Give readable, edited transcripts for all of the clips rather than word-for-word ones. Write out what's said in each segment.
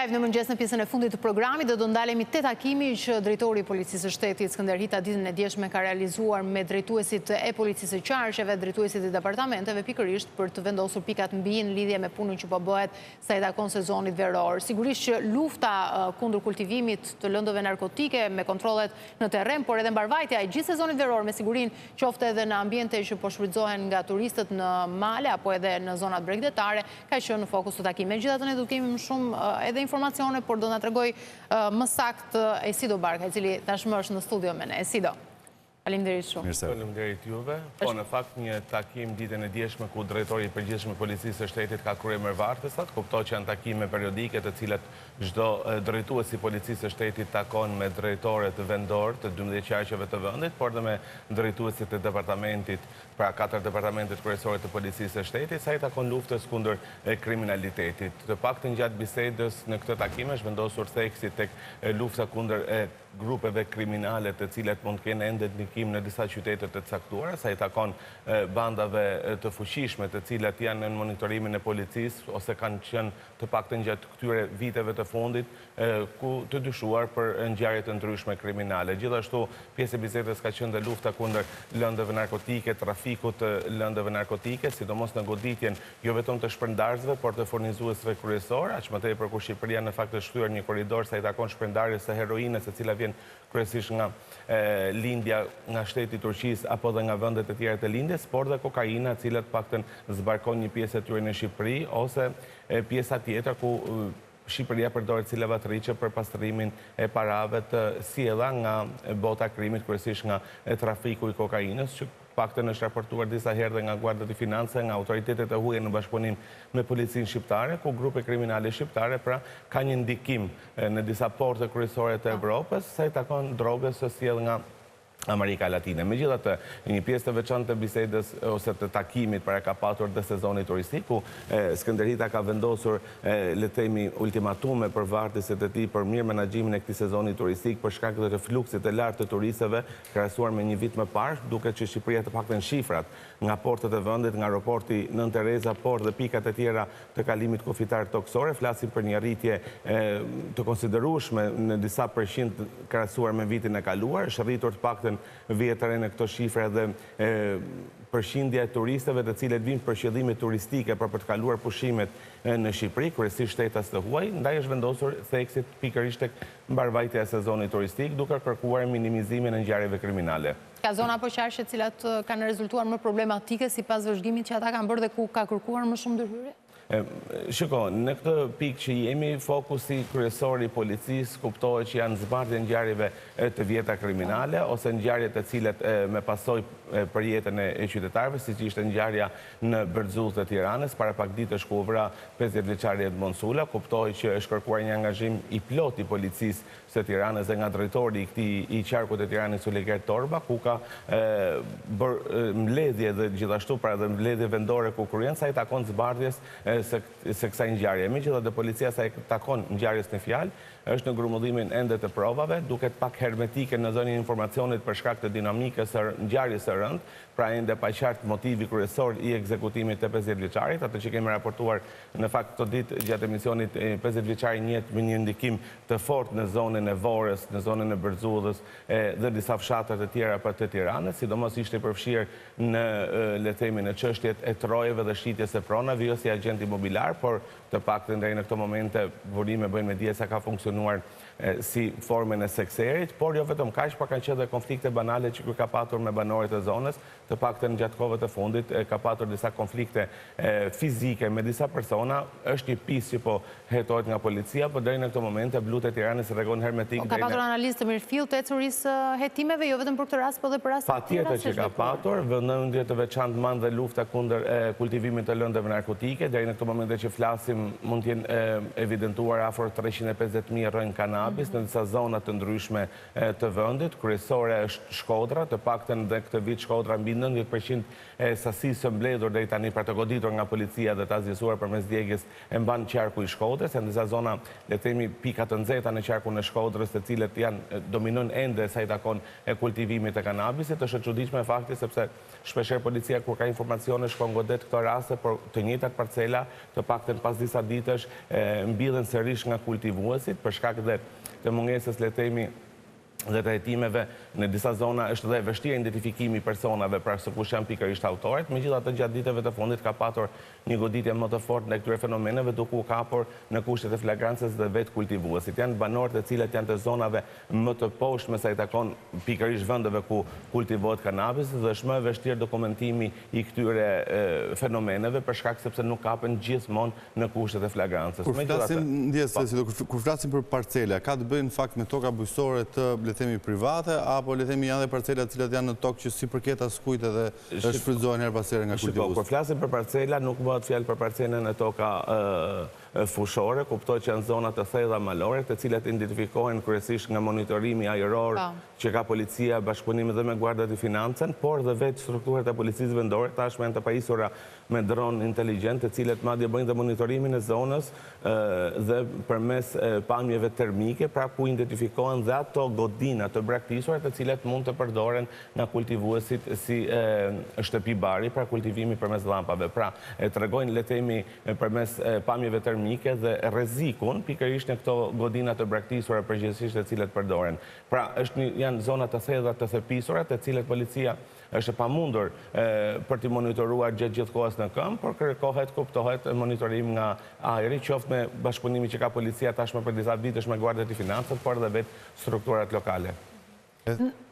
live në mëngjes në pjesën e fundit të programit dhe do ndalemi te takimi që drejtori i Policisë së Shtetit Skënder Hita ditën e djeshme ka realizuar me drejtuesit e Policisë së Qarqeve, drejtuesit e departamenteve pikërisht për të vendosur pikat mbi në lidhje me punën që po bëhet sa i takon sezonit veror. Sigurisht që lufta kundër kultivimit të lëndëve narkotike me kontrollet në terren, por edhe mbarvajtja e gjithë sezonit veror me sigurinë qoftë edhe në ambiente që po shfrytëzohen nga turistët në male apo edhe në zonat bregdetare, ka qenë në fokus të takimit. Megjithatë ne do kemi më shumë edhe informacione, por do na tregoj më saktë Esido Barka, i cili tashmë është në studio me ne. Esido, faleminderit shumë. Faleminderit juve. Po në fakt një takim ditën e djeshme ku drejtori i përgjithshëm i Policisë së Shtetit ka kryer marrëveshje, kuptoj që janë takime periodike të cilat çdo drejtues i Policisë së Shtetit takon me drejtorët vendor të 12 qarqeve të vendit, por dhe me drejtuesit e departamentit, pra 4 departamentet kryesore të Policisë së Shtetit, sa i takon luftës kundër kriminalitetit. Të paktën gjatë bisedës në këtë takim është vendosur theksi tek lufta kundër grupeve kriminale të cilat mund të kenë ende ndikim në disa qytete të caktuara, sa i takon bandave të fuqishme të cilat janë në monitorimin e policisë ose kanë qenë të paktën gjatë këtyre viteve të fundit ku të dyshuar për ngjarje të ndryshme kriminale. Gjithashtu pjesë e bisedës ka qenë dhe lufta kundër lëndëve narkotike, trafikut të lëndëve narkotike, sidomos në goditjen jo vetëm të shpërndarësve, por të furnizuesve kryesor, aq më tepër kur Shqipëria në fakt është shtyr një korridor sa i takon shpërndarjes së heroinës, e cila vjen kryesisht nga lindja nga shteti i Turqisë apo dhe nga vendet e tjera të lindjes, por dhe kokaina, e cila paktën zbarkon një pjesë e tyre në Shqipëri ose pjesa tjetër ku Shqipëria përdoret si lavatriçe për pastrimin e parave të sjella nga bota e krimit, kryesisht nga trafiku i kokainës, që paktën është raportuar disa herë dhe nga Guardia di Finanze, nga autoritetet e huaja në bashkëpunim me policinë shqiptare, ku grupe kriminale shqiptare pra ka një ndikim në disa porte kryesore të Evropës, sa i takon drogës së sjell nga Amerika Latine. Megjithatë, një pjesë të veçantë të bisedës ose të takimit para ka patur dhe sezoni turistik, ku Skënder Hita ka vendosur le të themi ultimatume për vartësit e tij për mirë menaxhimin e këtij sezoni turistik për shkak të fluksit të lartë të turistëve krahasuar me një vit më parë, duket që Shqipëria të paktën shifrat nga portet e vendit, nga aeroporti Nën Tereza, por dhe pikat e tjera të kalimit kufitar toksore, flasim për një rritje të konsiderueshme në disa përqind krahasuar me vitin e kaluar, është rritur të paktën vjetëre në këto shifra dhe përqindja e turistëve të cilët vinë për qëllime turistike për të kaluar pushimet në Shqipëri, kryesisht shtetas të huaj, ndaj është vendosur theksit pikërisht tek mbarvajtja e sezonit turistik, duke kërkuar minimizimin e ngjarjeve kriminale. Ka zona apo qarqe të cilat kanë rezultuar më problematike sipas vëzhgimit që ata kanë bërë dhe ku ka kërkuar më shumë ndërhyrje? Shiko, në këtë pikë që jemi, fokusi kryesor i policisë kuptohet që janë zbardhje ngjarjeve të vjetra kriminale ose ngjarje të cilat me pasojë për jetën e qytetarëve, siç ishte ngjarja në Bërzull të Tiranës, para pak ditësh ku u vra 50 vjeçari Edmond Sula, kuptohet që është kërkuar një angazhim i plot i policisë së Tiranës dhe nga drejtori i këtij i qarkut të Tiranës Uleger Torba, ku ka bërë mbledhje dhe gjithashtu pra dhe mbledhje vendore ku kryen sa i takon zbardhjes se kësaj ngjarje. Megjithatë policia sa i takon ngjarjes në fjalë, është në grumbullimin ende të provave, duket pak hermetike në dhënien e informacionit për shkak të dinamikës së ngjarjes së rënd, pra ende pa qartë motivi kryesor i ekzekutimit të 50 vjeçarit, atë që kemi raportuar në fakt këtë ditë gjatë emisionit 50 vjeçari njihet me një ndikim të fortë në zonën e Vorës, në zonën e Bërzullës dhe disa fshatra të tjera të Tiranës, sidomos ishte përfshirë në le të themi në çështjet e trojeve dhe shitjes së pronave, jo si agent imobiliar, por të paktën deri në këtë momente burime bëjnë me dije se ka funksionuar si formën e sekserit, por jo vetëm kaq, pa kanë qenë dhe konflikte banale që ka patur me banorët e zonës, të paktën gjatë kohëve të fundit ka patur disa konflikte fizike me disa persona, është një pisë që po hetohet nga policia, por deri në këtë moment Blut e Tiranës reagon hermetik. Ka patur analizë të mirëfillt të ecurisë hetimeve, jo vetëm për këtë rast, por edhe për raste të tjera. Patjetër që ka patur, vëmendje të veçantë mand dhe lufta kundër kultivimit të lëndëve narkotike, deri në këtë moment që flasim mund të jenë evidentuar afër 350.000 rrojnë kanale kanabis në disa zonat të ndryshme të vendit. Kryesore është Shkodra, të paktën dhe këtë vit Shkodra mbi 90% sasisë së mbledhur deri tani për të goditur nga policia dhe të azgjësuar përmes djegjes e mban qarku i Shkodrës, janë disa zona, le të themi, pika të nxehta në qarkun e Shkodrës, të cilët janë dominojnë ende sa i takon e kultivimit të kanabisit. Është e çuditshme fakti sepse shpeshherë policia kur ka informacione shkon godet këto raste, por të njëjtat parcela, të paktën pas disa ditësh mbillen sërish nga kultivuesit për shkak të mungesës, le të themi, dhe të hetimeve në disa zona është dhe vështirë identifikimi personave pra se kush janë pikërisht autorët. Megjithatë, gjatë ditëve të fundit ka patur një goditje më të fortë ndaj këtyre fenomeneve, duke u kapur në kushtet e flagrancës dhe vetë kultivuesit. Janë banorët të cilët janë të zonave më të poshtme sa i takon pikërisht vendeve ku kultivohet kanabis dhe është më e vështirë dokumentimi i këtyre fenomeneve për shkak sepse nuk kapen gjithmonë në kushtet e flagrancës. Kur flasim për parcela, ka të bëjnë fakt me toka bujqësore të le themi private, apo le themi janë dhe parcela cilat janë në tokë që si përket askujt edhe është shfrytëzohen her pas here nga kultivuesi? Kur flasim për parcela, nuk bëhet fjalë për parcelën e toka fushore, kuptoj që janë zonat të thella malore, të cilat identifikohen kryesisht nga monitorimi ajror që ka policia bashkëpunim dhe me Guardat e Financën, por dhe vetë strukturat e policisë vendore tashmë janë të pajisura me dronë inteligent, të cilët madje bëjnë dhe monitorimin e zonës dhe përmes pamjeve termike, pra ku identifikohen dhe ato godina të braktisura të cilat mund të përdoren nga kultivuesit si shtëpi bari, pra kultivimi përmes llampave. Pra tregojnë, le të themi, përmes pamjeve termike dhe rrezikun pikërisht në këto godina të braktisura përgjithsisht të cilat përdoren. Pra janë zona të thella të thepisura të cilat policia është e pamundur për t'i monitoruar gjatë gjithë kohës në këmbë, por kërkohet, kuptohet monitorim nga ajri, qoftë me bashkëpunimi që ka policia tashmë për disa ditësh me Guardat e Financës, por dhe vetë strukturat lokale.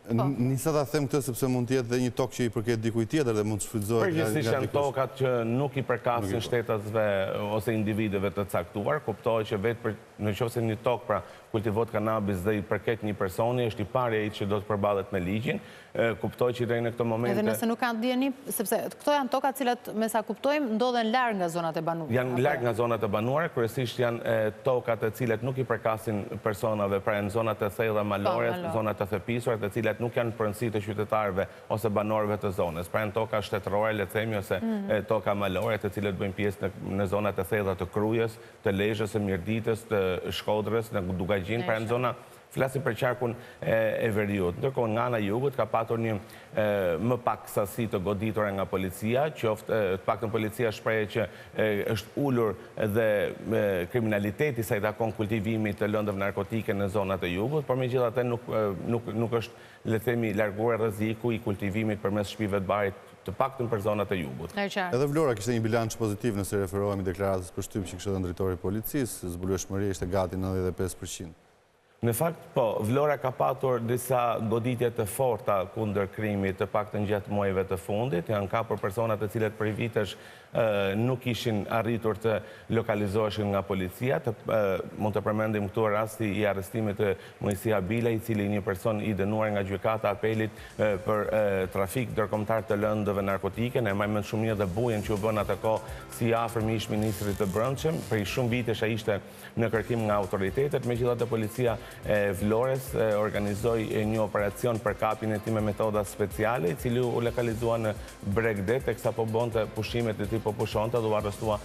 Nisa ta them këtë sepse mund të jetë dhe një tokë që i përket dikujt tjetër dhe mund të shfrytëzohet. Përgjithsisht janë tokat që nuk i përkasin shtetatëve ose individëve të caktuar, kuptohet që vetë në qoftë se një tokë pra kultivohet kanabis dhe i përket një personi, është i pari ai që do të përballet me ligjin. Kuptoj që deri në këtë moment edhe nëse nuk kanë dieni, sepse këto janë toka të cilat me sa kuptojmë ndodhen larg nga zonat e banuara. Janë larg nga zonat e banuara, kryesisht janë tokat të cilat nuk i përkasin personave, pra në zonat e thella malore, zonat e thepisura, të cilat nuk janë pronësi të qytetarëve ose banorëve të zonës. Pra janë toka shtetërore, le të themi, ose toka malore, të cilat bëjnë pjesë në zonat e thella të Krujës, të Lezhës, së Mirditës, të Shkodrës, në Dugajgjin, pra janë zona. Flasim për qarkun e Veriut. Ndërkohë nga ana jugut ka patur një më pak sasi të goditura nga policia, qoftë të paktën policia shprehej që është ulur dhe kriminaliteti sa i takon kultivimit të lëndëve narkotike në zonat e jugut, por megjithatë nuk është, le të themi, larguar rreziku i kultivimit përmes shtëpive të barit, të paktën për zonat e jugut. Edhe Vlora kishte një bilanç pozitiv nëse referohemi deklaratës për shtyp që kishte dhënë drejtori i policisë, zbulueshmëria ishte gati 95%. Në fakt, po, Vlora ka patur disa goditje të forta kundër krimit të paktën gjatë muajve të fundit. Janë kapur persona të cilët prej vitesh nuk ishin arritur të lokalizoheshin nga policia. Mund të përmendim këtu rasti i arrestimit të Mojsi Abila, i cili një person i dënuar nga gjykata apelit për trafik ndërkombëtar të lëndëve narkotike. Ne mbajmë shumë mirë dhe Bujen që u bën atë kohë si afërm ish ministrit të Brendshëm. Prej shumë vitesh ai ishte në kërkim nga autoritetet, megjithatë policia e Vlorës organizoi një operacion për kapjen e tij me metoda speciale, i cili u lokalizua në Bregdet, teksa po bënte pushimet e tij po pushonte dhe u arrestua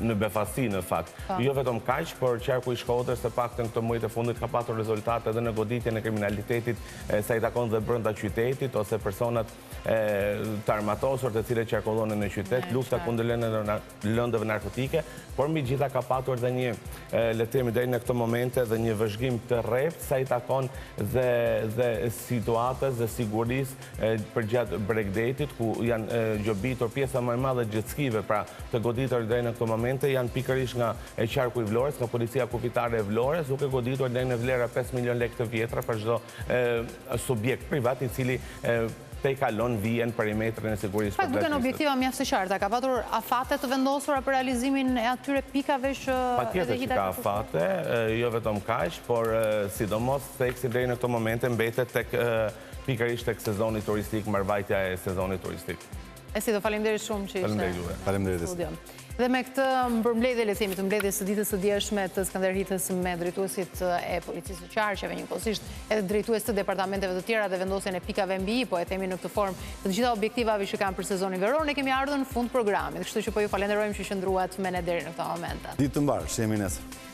në befasi në fakt. Jo vetëm kaq, por qarku i Shkodrës së paktën këto muaj të fundit ka patur rezultate edhe në goditjen e kriminalitetit sa i takon dhe brenda qytetit ose personat të armatosur të cilët qarkullonin në qytet, lufta kundër lëndëve narkotike, por mbi gjitha ka patur dhe një, le të themi deri në këtë momente, dhe një vëzhgim të rreptë sa i takon dhe situatës dhe sigurisë përgjatë Bregdetit, ku janë gjobitur pjesa më e madhe xhetskive, pra të goditur deri në këtë momente janë pikërisht nga qarku i Vlorës, nga policia kufitare e Vlorës, duke goditur deri në vlera 5 milion lekë të vjetra për çdo subjekt privat i cili te i kalon vijen perimetrin e sigurisë. Pak duke në objektiva mjaft të qarta, ka patur afate të vendosura për realizimin e atyre pikave që... Patjetër që ka afate, jo vetëm kaq, por sidomos teksti deri në këto momente mbetet pikërisht tek sezoni turistik, mbarvajtja e sezonit turistik. E si do faleminderit shumë që ishte në studio. Dhe me këtë mbërmbledhje le të themi të mbledhjes së ditës së djeshme të Skënderhitës me drejtuesit e policisë së qarqeve, njëkohësisht edhe drejtues të departamenteve të tjera dhe vendosjen e pikave mbi, po e themi në këtë formë të gjitha objektivave që kanë për sezonin veror, ne kemi ardhur në fund programit. Kështu që po ju falenderojmë që qëndruat me ne deri në këtë moment. Ditë të mbarë, që jemi nesër.